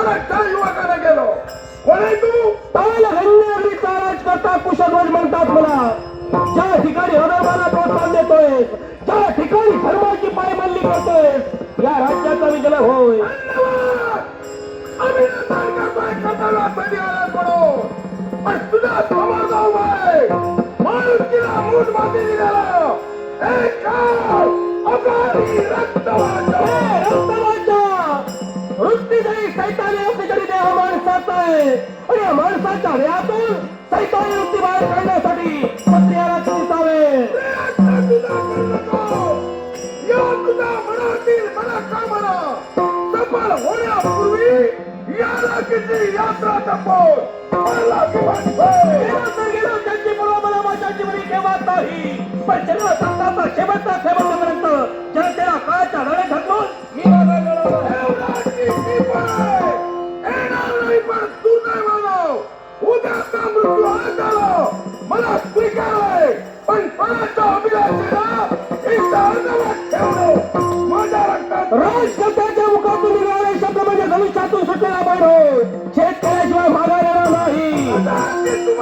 मला काय युवकाने गेलो कोणी तू ताल हंगरी ताराज करता कुशध्वज म्हणतात मला. ज्या ठिकाणी अधर्माला प्रोत्साहन देतोय, ज्या ठिकाणी धर्माची पायमल्ली करतोय, या राज्याचा विजय होय. अभिनंदन करतोय कथाला सदी आला पडो पण तुझा समोर जाऊ बाय माणुसकीला मूठ बांधी दिलेला एक काळ अकाली रक्तवाचा वृत्ती जरी सैतानी असली तरी देह माणसाचा आहे आणि या माणसाच्या हृदयातून सैतानी वृत्ती बाहेर काढण्यासाठी क्षत्रियाला दिसावे. तुझ्या मनातील मला का म्हणा सफल होण्यापूर्वी याला किती यात्रा टपोर मला गेलो त्यांची बरोबर माझ्या जीवनी केव्हा नाही पण जन्म सत्ताचा शेवटचा शेवटपर्यंत जनतेला काळाच्या लढे घालून मी माझा लढवला. येणार नाही पण तू नाही म्हणव उद्याचा मृत्यू आज झाला मला स्वीकारलाय पण प्राणाच्या अभिलाषेला राजकर्त्याच्या मुखातून निघालेले शब्द म्हणजे भविष्यातून सुटलेला बैल होय. शेतकऱ्याशिवाय मागा येणार नाही.